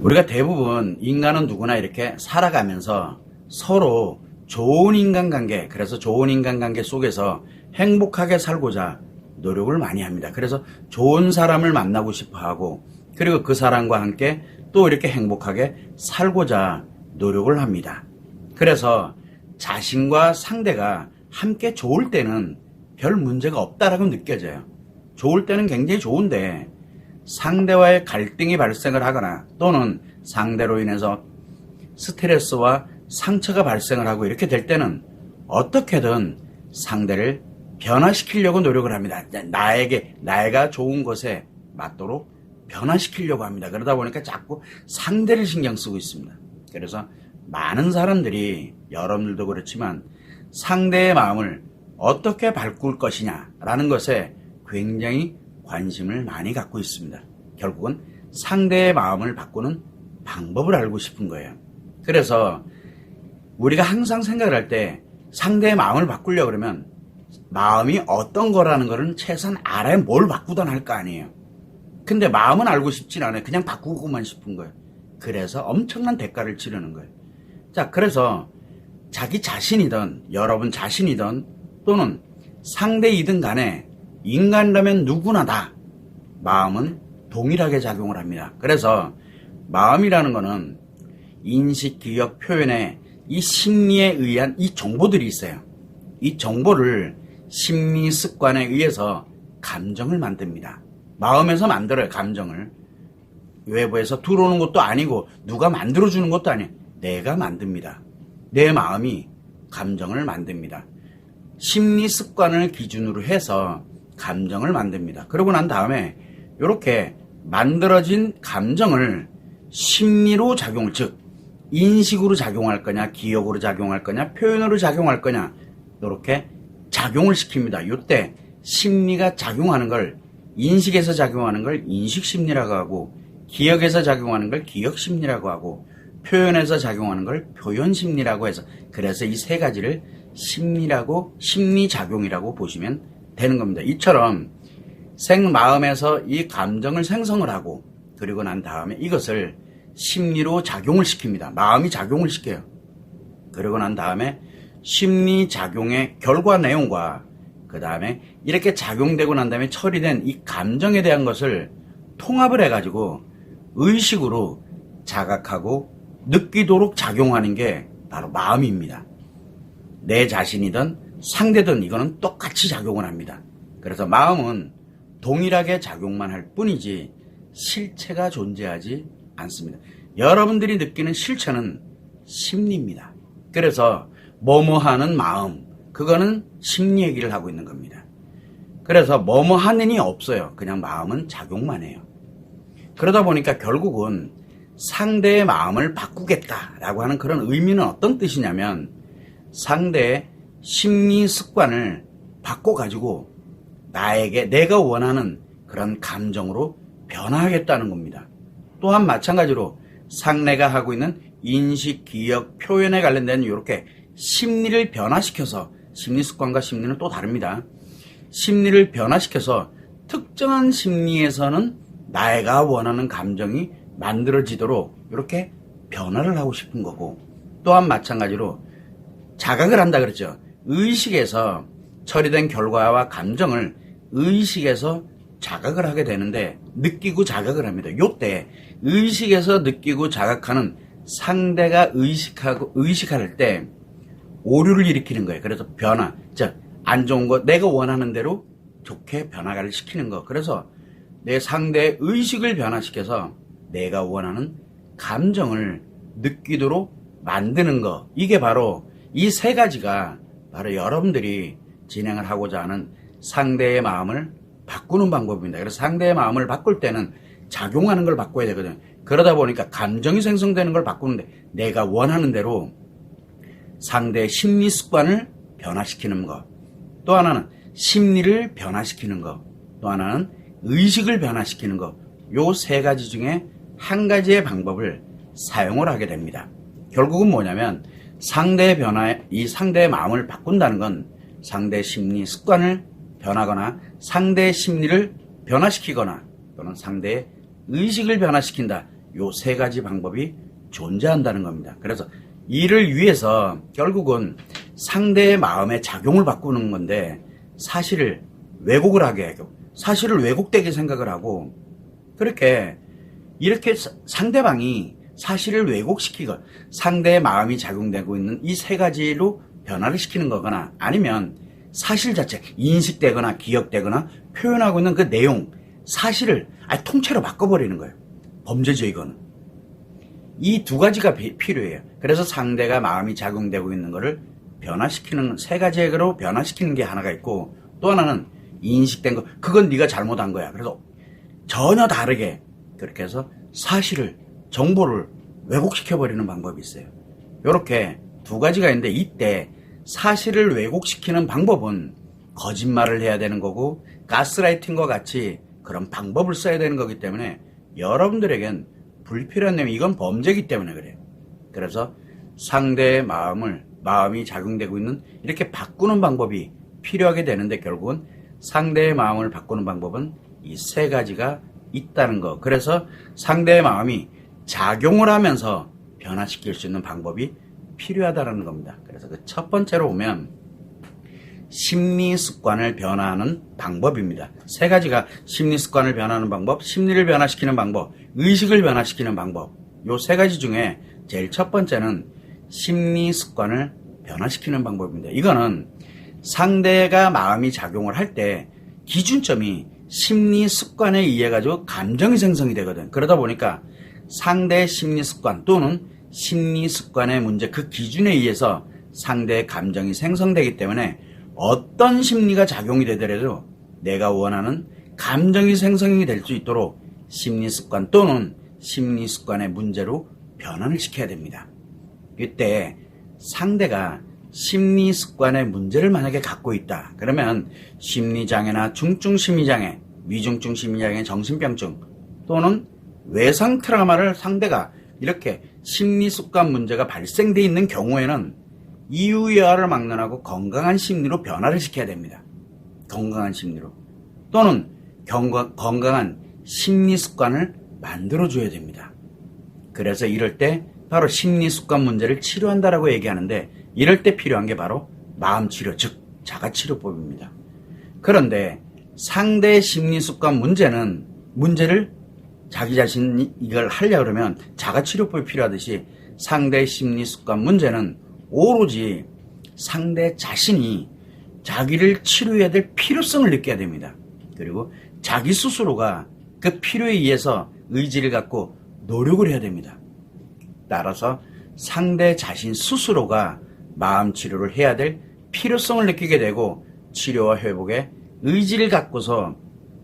우리가 대부분 인간은 누구나 이렇게 살아가면서 서로 좋은 인간관계, 그래서 좋은 인간관계 속에서 행복하게 살고자 노력을 많이 합니다. 그래서 좋은 사람을 만나고 싶어 하고, 그리고 그 사람과 함께 또 이렇게 행복하게 살고자 노력을 합니다. 그래서 자신과 상대가 함께 좋을 때는 별 문제가 없다라고 느껴져요. 좋을 때는 굉장히 좋은데 상대와의 갈등이 발생을 하거나 또는 상대로 인해서 스트레스와 상처가 발생을 하고 이렇게 될 때는 어떻게든 상대를 변화시키려고 노력을 합니다. 내가 좋은 것에 맞도록 변화시키려고 합니다. 그러다 보니까 자꾸 상대를 신경 쓰고 있습니다. 그래서 많은 사람들이, 여러분들도 그렇지만 상대의 마음을 어떻게 바꿀 것이냐라는 것에 굉장히 관심을 많이 갖고 있습니다. 결국은 상대의 마음을 바꾸는 방법을 알고 싶은 거예요. 그래서 우리가 항상 생각을 할 때 상대의 마음을 바꾸려고 그러면 마음이 어떤 거라는 거는 최소한 알아야 뭘 바꾸든 할 거 아니에요. 근데 마음은 알고 싶진 않아요. 그냥 바꾸고만 싶은 거예요. 그래서 엄청난 대가를 치르는 거예요. 자, 그래서 자기 자신이든 여러분 자신이든 또는 상대이든 간에 인간이라면 누구나 다 마음은 동일하게 작용을 합니다. 그래서 마음이라는 거는 인식, 기억, 표현에 이 심리에 의한 이 정보들이 있어요. 이 정보를 심리 습관에 의해서 감정을 만듭니다. 마음에서 만들어요, 감정을. 외부에서 들어오는 것도 아니고 누가 만들어주는 것도 아니에요. 내가 만듭니다. 내 마음이 감정을 만듭니다. 심리 습관을 기준으로 해서 감정을 만듭니다. 그러고 난 다음에 이렇게 만들어진 감정을 심리로 작용을, 즉 인식으로 작용할 거냐, 기억으로 작용할 거냐, 표현으로 작용할 거냐, 이렇게 작용을 시킵니다. 이때 심리가 작용하는 걸, 인식에서 작용하는 걸 인식심리라고 하고, 기억에서 작용하는 걸 기억심리라고 하고, 표현에서 작용하는 걸 표현심리라고 해서, 그래서 이 세 가지를 심리작용이라고 보시면 되는 겁니다. 이처럼 마음에서 이 감정을 생성을 하고, 그리고 난 다음에 이것을 심리로 작용을 시킵니다. 마음이 작용을 시켜요. 그리고 난 다음에 심리작용의 결과 내용과 그 다음에 이렇게 작용되고 난 다음에 처리된 이 감정에 대한 것을 통합을 해가지고 의식으로 자각하고 느끼도록 작용하는 게 바로 마음입니다. 내 자신이든 상대든 이거는 똑같이 작용을 합니다. 그래서 마음은 동일하게 작용만 할 뿐이지 실체가 존재하지 않습니다. 여러분들이 느끼는 실체는 심리입니다. 그래서 뭐뭐 하는 마음, 그거는 심리 얘기를 하고 있는 겁니다. 그래서 뭐뭐 하는이 없어요. 그냥 마음은 작용만 해요. 그러다 보니까 결국은 상대의 마음을 바꾸겠다라고 하는 그런 의미는 어떤 뜻이냐면 상대의 심리 습관을 바꿔가지고 내가 원하는 그런 감정으로 변화하겠다는 겁니다. 또한 마찬가지로 상대가 하고 있는 인식, 기억, 표현에 관련된 이렇게 심리를 변화시켜서, 심리 습관과 심리는 또 다릅니다. 심리를 변화시켜서 특정한 심리에서는 내가 원하는 감정이 만들어지도록 이렇게 변화를 하고 싶은 거고, 또한 마찬가지로 자각을 한다 그랬죠. 의식에서 처리된 결과와 감정을 의식에서 자각을 하게 되는데 느끼고 자각을 합니다. 요때 의식에서 느끼고 자각하는 상대가 의식할 때 오류를 일으키는 거예요. 그래서 변화, 즉 안 좋은 거 내가 원하는 대로 좋게 변화를 시키는 거. 그래서 내 상대의 의식을 변화시켜서 내가 원하는 감정을 느끼도록 만드는 거. 이게 바로 이 세 가지가 바로 여러분들이 진행을 하고자 하는 상대의 마음을 바꾸는 방법입니다. 그래서 상대의 마음을 바꿀 때는 작용하는 걸 바꿔야 되거든요. 그러다 보니까 감정이 생성되는 걸 바꾸는데 내가 원하는 대로 상대의 심리 습관을 변화시키는 것, 또 하나는 심리를 변화시키는 것, 또 하나는 의식을 변화시키는 것, 요 세 가지 중에 한 가지의 방법을 사용을 하게 됩니다. 결국은 뭐냐면 이 상대의 마음을 바꾼다는 건 상대의 심리 습관을 변하거나 상대의 심리를 변화시키거나 또는 상대의 의식을 변화시킨다. 요 세 가지 방법이 존재한다는 겁니다. 그래서 이를 위해서 결국은 상대의 마음의 작용을 바꾸는 건데 사실을 왜곡을 하게 하고 사실을 왜곡되게 생각을 하고 그렇게 이렇게 상대방이 사실을 왜곡시키고 상대의 마음이 작용되고 있는 이 세 가지로 변화를 시키는 거거나 아니면 사실 자체 인식되거나 기억되거나 표현하고 있는 그 내용 사실을 아예 통째로 바꿔버리는 거예요. 범죄죠 이거는. 이 두 가지가 필요해요. 그래서 상대가 마음이 작용되고 있는 거를 변화시키는 세 가지로 변화시키는 게 하나가 있고 또 하나는 인식된 거 그건 네가 잘못한 거야. 그래서 전혀 다르게 그렇게 해서 사실을 정보를 왜곡시켜버리는 방법이 있어요. 이렇게 두 가지가 있는데 이때 사실을 왜곡시키는 방법은 거짓말을 해야 되는 거고 가스라이팅과 같이 그런 방법을 써야 되는 거기 때문에 여러분들에겐 불필요한 내용 이건 범죄이기 때문에 그래요. 그래서 상대의 마음이 작용되고 있는 이렇게 바꾸는 방법이 필요하게 되는데 결국은 상대의 마음을 바꾸는 방법은 이 세 가지가 있다는 거. 그래서 상대의 마음이 작용을 하면서 변화시킬 수 있는 방법이 필요하다는 겁니다. 그래서 그 첫 번째로 보면 심리 습관을 변화하는 방법입니다. 세 가지가 심리 습관을 변화하는 방법, 심리를 변화시키는 방법, 의식을 변화시키는 방법. 요 세 가지 중에 제일 첫 번째는 심리 습관을 변화시키는 방법입니다. 이거는 상대가 마음이 작용을 할 때 기준점이 심리 습관에 의해 가지고 감정이 생성이 되거든. 그러다 보니까 상대의 심리 습관 또는 심리 습관의 문제 그 기준에 의해서 상대의 감정이 생성되기 때문에 어떤 심리가 작용이 되더라도 내가 원하는 감정이 생성이 될 수 있도록 심리 습관 또는 심리 습관의 문제로 변환을 시켜야 됩니다. 이때 상대가 심리 습관의 문제를 만약에 갖고 있다. 그러면 심리장애나 중증 심리장애, 위중증 심리장애, 정신병증 또는 외상 트라우마를 상대가 이렇게 심리 습관 문제가 발생돼 있는 경우에는 이유야를 막론하고 건강한 심리로 변화를 시켜야 됩니다. 건강한 심리로. 또는 건강한 심리 습관을 만들어줘야 됩니다. 그래서 이럴 때 바로 심리 습관 문제를 치료한다라고 얘기하는데 이럴 때 필요한 게 바로 마음치료, 즉 자가치료법입니다. 그런데 상대의 심리 습관 문제를 자기 자신이 이걸 하려고 그러면 자가치료법이 필요하듯이 상대의 심리 습관 문제는 오로지 상대 자신이 자기를 치료해야 될 필요성을 느껴야 됩니다. 그리고 자기 스스로가 그 필요에 의해서 의지를 갖고 노력을 해야 됩니다. 따라서 상대 자신 스스로가 마음 치료를 해야 될 필요성을 느끼게 되고 치료와 회복에 의지를 갖고서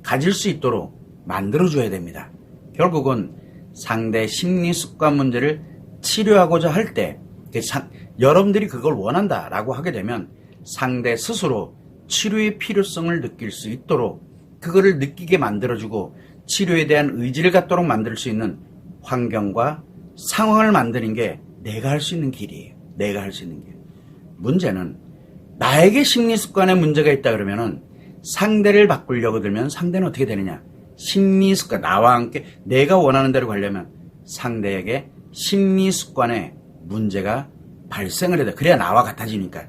가질 수 있도록 만들어줘야 됩니다. 결국은 상대 심리 습관 문제를 치료하고자 할 때 여러분들이 그걸 원한다라고 하게 되면 상대 스스로 치료의 필요성을 느낄 수 있도록 그거를 느끼게 만들어주고 치료에 대한 의지를 갖도록 만들 수 있는 환경과 상황을 만드는 게 내가 할 수 있는 길이에요. 내가 할 수 있는 길. 문제는 나에게 심리 습관에 문제가 있다 그러면은 상대를 바꾸려고 들면 상대는 어떻게 되느냐? 심리 습관, 나와 함께 내가 원하는 대로 가려면 상대에게 심리 습관에 문제가 발생을 해야 돼. 그래야 나와 같아지니까.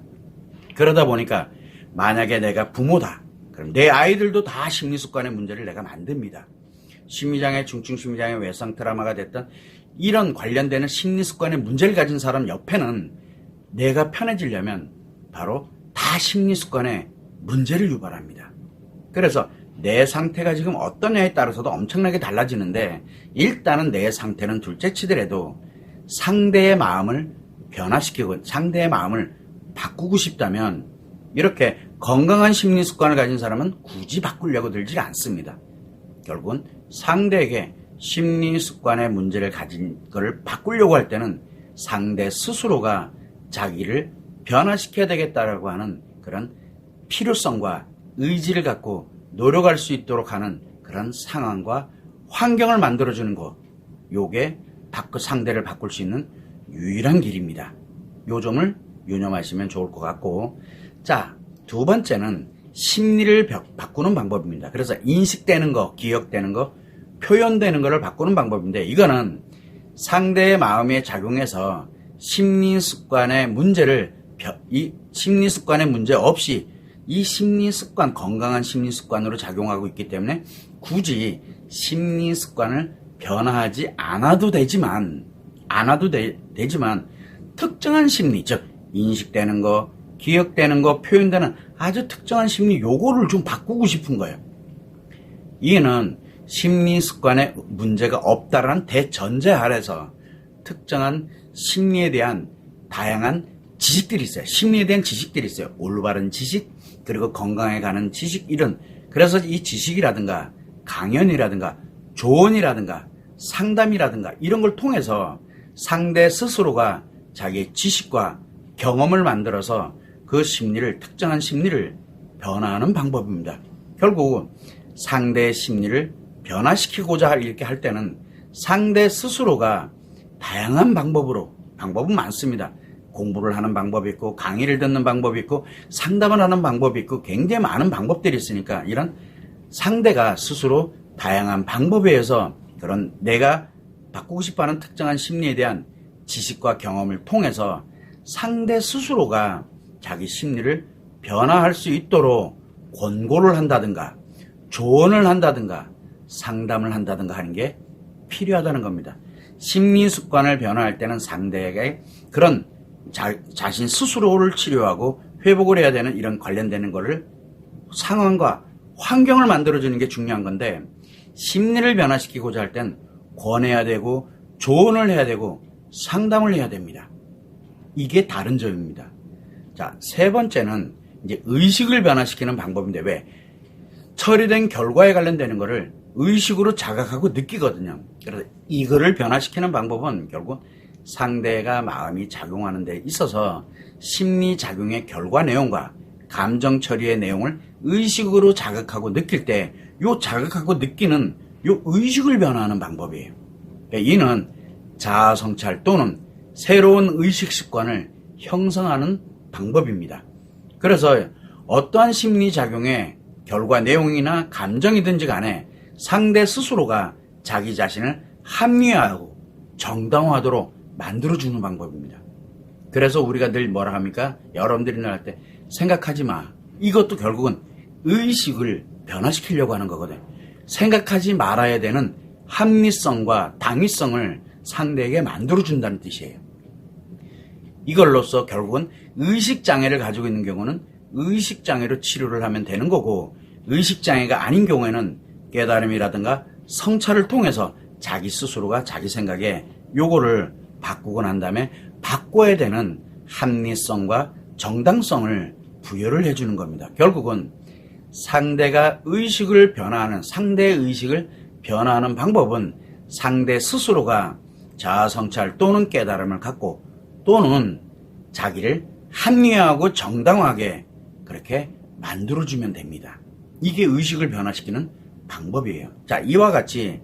그러다 보니까 만약에 내가 부모다. 그럼 내 아이들도 다 심리 습관의 문제를 내가 만듭니다. 심리장애, 중증 심리장애, 외상 트라우마가 됐던 이런 관련되는 심리 습관의 문제를 가진 사람 옆에는 내가 편해지려면 바로 다 심리 습관의 문제를 유발합니다. 그래서 내 상태가 지금 어떠냐에 따라서도 엄청나게 달라지는데 일단은 내 상태는 둘째 치더라도 상대의 마음을 변화시키고 상대의 마음을 바꾸고 싶다면 이렇게 건강한 심리 습관을 가진 사람은 굳이 바꾸려고 들지 않습니다. 결국은 상대에게 심리 습관의 문제를 가진 것을 바꾸려고 할 때는 상대 스스로가 자기를 변화시켜야 되겠다라고 하는 그런 필요성과 의지를 갖고 노력할 수 있도록 하는 그런 상황과 환경을 만들어주는 것. 요게 상대를 바꿀 수 있는 유일한 길입니다. 요 점을 유념하시면 좋을 것 같고, 자, 두 번째는 심리를 바꾸는 방법입니다. 그래서 인식되는 거, 기억되는 거, 표현되는 거를 바꾸는 방법인데 이거는 상대의 마음에 작용해서 심리 습관의 문제를 이 심리 습관의 문제 없이 이 심리 습관, 건강한 심리 습관으로 작용하고 있기 때문에 굳이 심리 습관을 변화하지 않아도 되지만 특정한 심리, 즉 인식되는 거, 기억되는 거, 표현되는 아주 특정한 심리 요거를 좀 바꾸고 싶은 거예요. 이는 심리 습관에 문제가 없다라는 대전제 아래서 특정한 심리에 대한 다양한 지식들이 있어요. 심리에 대한 지식들이 있어요. 올바른 지식, 그리고 건강에 가는 지식, 이런. 그래서 이 지식이라든가 강연이라든가 조언이라든가 상담이라든가 이런 걸 통해서 상대 스스로가 자기의 지식과 경험을 만들어서 그 심리를, 특정한 심리를 변화하는 방법입니다. 결국 상대의 심리를 변화시키고자 이렇게 할 때는 상대 스스로가 다양한 방법은 많습니다. 공부를 하는 방법이 있고, 강의를 듣는 방법이 있고, 상담을 하는 방법이 있고, 굉장히 많은 방법들이 있으니까 이런 상대가 스스로 다양한 방법에 의해서 그런 내가 바꾸고 싶어하는 특정한 심리에 대한 지식과 경험을 통해서 상대 스스로가 자기 심리를 변화할 수 있도록 권고를 한다든가 조언을 한다든가 상담을 한다든가 하는 게 필요하다는 겁니다. 심리 습관을 변화할 때는 상대에게 그런 자신 스스로를 치료하고 회복을 해야 되는 이런 관련되는 거를 상황과 환경을 만들어주는 게 중요한 건데, 심리를 변화시키고자 할 땐 권해야 되고 조언을 해야 되고 상담을 해야 됩니다. 이게 다른 점입니다. 자, 세 번째는 이제 의식을 변화시키는 방법인데, 왜? 처리된 결과에 관련되는 거를 의식으로 자각하고 느끼거든요. 그래서 이거를 변화시키는 방법은 결국 상대가 마음이 작용하는 데 있어서 심리작용의 결과 내용과 감정 처리의 내용을 의식으로 자각하고 느낄 때 요 자각하고 느끼는 요 의식을 변화하는 방법이에요. 그러니까 이는 자아 성찰 또는 새로운 의식 습관을 형성하는 방법입니다. 그래서 어떠한 심리작용의 결과 내용이나 감정이든지 간에 상대 스스로가 자기 자신을 합리화하고 정당화하도록 만들어주는 방법입니다. 그래서 우리가 늘 뭐라 합니까? 여러분들이 늘 할 때 생각하지 마. 이것도 결국은 의식을 변화시키려고 하는 거거든. 생각하지 말아야 되는 합리성과 당위성을 상대에게 만들어준다는 뜻이에요. 이걸로써 결국은 의식장애를 가지고 있는 경우는 의식장애로 치료를 하면 되는 거고, 의식장애가 아닌 경우에는 깨달음이라든가 성찰을 통해서 자기 스스로가 자기 생각에 요거를 바꾸고 난 다음에 바꿔야 되는 합리성과 정당성을 부여를 해주는 겁니다. 결국은 상대의 의식을 변화하는 방법은 상대 스스로가 자아 성찰 또는 깨달음을 갖고 또는 자기를 합리화하고 정당하게 그렇게 만들어주면 됩니다. 이게 의식을 변화시키는 방법이에요. 자, 이와 같이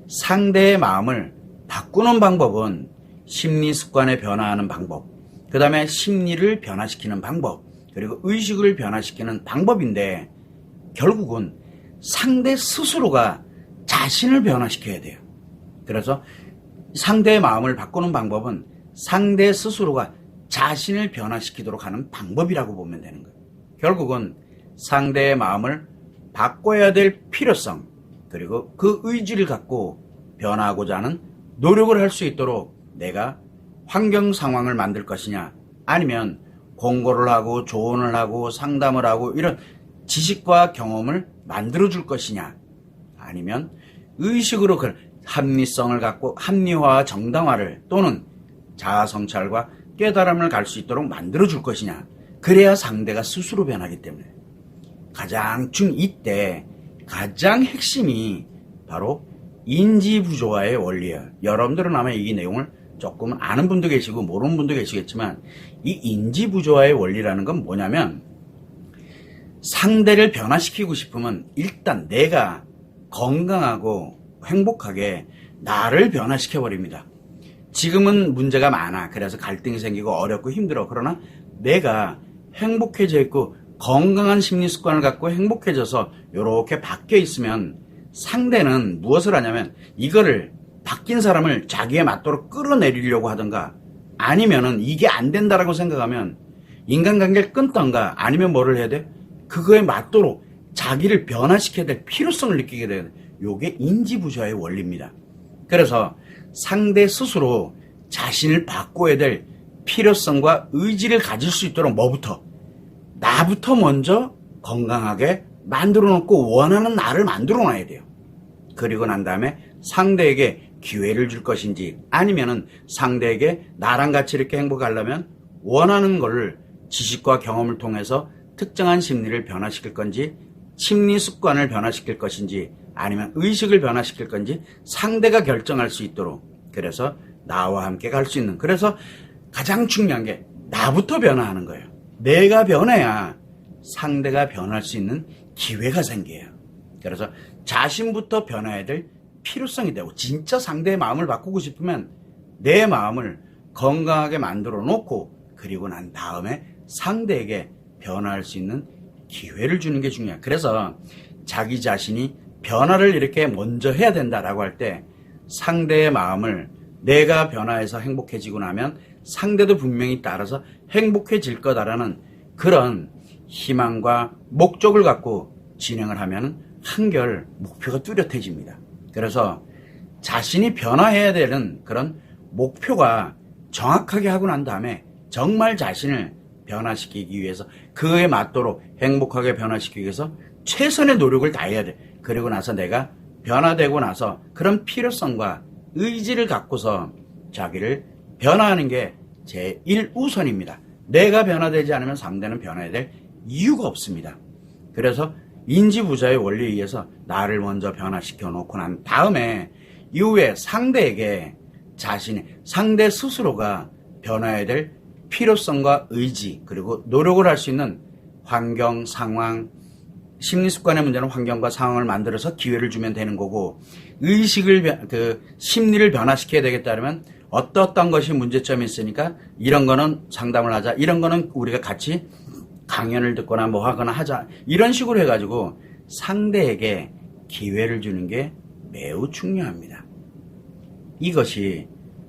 상대의 마음을 바꾸는 방법은 심리 습관에 변화하는 방법, 그 다음에 심리를 변화시키는 방법, 그리고 의식을 변화시키는 방법인데, 결국은 상대 스스로가 자신을 변화시켜야 돼요. 그래서 상대의 마음을 바꾸는 방법은 상대 스스로가 자신을 변화시키도록 하는 방법이라고 보면 되는 거예요. 결국은 상대의 마음을 바꿔야 될 필요성, 그리고 그 의지를 갖고 변화하고자 하는 노력을 할 수 있도록 내가 환경 상황을 만들 것이냐, 아니면 공고를 하고 조언을 하고 상담을 하고 이런 지식과 경험을 만들어줄 것이냐, 아니면 의식으로 그 합리성을 갖고 합리화와 정당화를 또는 자아성찰과 깨달음을 갈 수 있도록 만들어줄 것이냐. 그래야 상대가 스스로 변하기 때문에 이때 가장 핵심이 바로 인지부조화의 원리예요. 여러분들은 아마 이 내용을 조금 아는 분도 계시고 모르는 분도 계시겠지만, 이 인지부조화의 원리라는 건 뭐냐면, 상대를 변화시키고 싶으면 일단 내가 건강하고 행복하게 나를 변화시켜버립니다. 지금은 문제가 많아. 그래서 갈등이 생기고 어렵고 힘들어. 그러나 내가 행복해져 있고 건강한 심리 습관을 갖고 행복해져서 이렇게 바뀌어 있으면 상대는 무엇을 하냐면 이거를 바뀐 사람을 자기에 맞도록 끌어내리려고 하든가 아니면은 이게 안 된다라고 생각하면 인간관계를 끊던가 아니면 뭐를 해야 돼? 그거에 맞도록 자기를 변화시켜야 될 필요성을 느끼게 돼야 돼. 요게 인지부조화의 원리입니다. 그래서 상대 스스로 자신을 바꿔야 될 필요성과 의지를 가질 수 있도록 뭐부터? 나부터 먼저 건강하게 만들어 놓고 원하는 나를 만들어 놔야 돼요. 그리고 난 다음에 상대에게 기회를 줄 것인지 아니면은 상대에게 나랑 같이 이렇게 행복하려면 원하는 거를 지식과 경험을 통해서 특정한 심리를 변화시킬 건지 심리 습관을 변화시킬 것인지 아니면 의식을 변화시킬 건지 상대가 결정할 수 있도록 그래서 나와 함께 갈 수 있는 그래서 가장 중요한 게 나부터 변화하는 거예요. 내가 변해야 상대가 변할 수 있는 기회가 생겨요. 그래서 자신부터 변화해야 될 필요성이 되고 진짜 상대의 마음을 바꾸고 싶으면 내 마음을 건강하게 만들어 놓고 그리고 난 다음에 상대에게 변화할 수 있는 기회를 주는 게 중요해요. 그래서 자기 자신이 변화를 이렇게 먼저 해야 된다라고 할 때 상대의 마음을 내가 변화해서 행복해지고 나면 상대도 분명히 따라서 행복해질 거다라는 그런 희망과 목적을 갖고 진행을 하면 한결 목표가 뚜렷해집니다. 그래서 자신이 변화해야 되는 그런 목표가 정확하게 하고 난 다음에 정말 자신을 변화시키기 위해서 그에 맞도록 행복하게 변화시키기 위해서 최선의 노력을 다해야 돼. 그리고 나서 내가 변화되고 나서 그런 필요성과 의지를 갖고서 자기를 변화하는 게 제1우선입니다. 내가 변화되지 않으면 상대는 변화해야 될 이유가 없습니다. 그래서 인지부조화의 원리에 의해서 나를 먼저 변화시켜 놓고 난 다음에 이후에 상대에게 상대 스스로가 변화해야 될 필요성과 의지 그리고 노력을 할 수 있는 환경, 상황, 심리습관의 문제는 환경과 상황을 만들어서 기회를 주면 되는 거고 심리를 변화시켜야 되겠다면 어떤 것이 문제점이 있으니까 이런 거는 상담을 하자 이런 거는 우리가 같이 강연을 듣거나 뭐 하거나 하자 이런 식으로 해가지고 상대에게 기회를 주는 게 매우 중요합니다. 이것이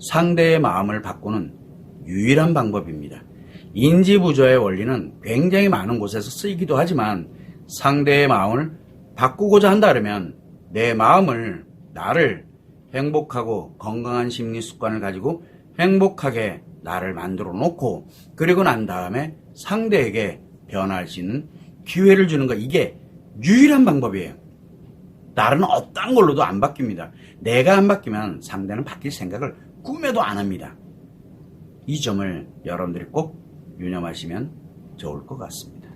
상대의 마음을 바꾸는 유일한 방법입니다. 인지부조화의 원리는 굉장히 많은 곳에서 쓰이기도 하지만 상대의 마음을 바꾸고자 한다 그러면 내 마음을 나를 행복하고 건강한 심리 습관을 가지고 행복하게 나를 만들어 놓고 그리고 난 다음에 상대에게 변화할 수 있는 기회를 주는 거 이게 유일한 방법이에요. 다른 어떤 걸로도 안 바뀝니다. 내가 안 바뀌면 상대는 바뀔 생각을 꿈에도 안 합니다. 이 점을 여러분들이 꼭 유념하시면 좋을 것 같습니다.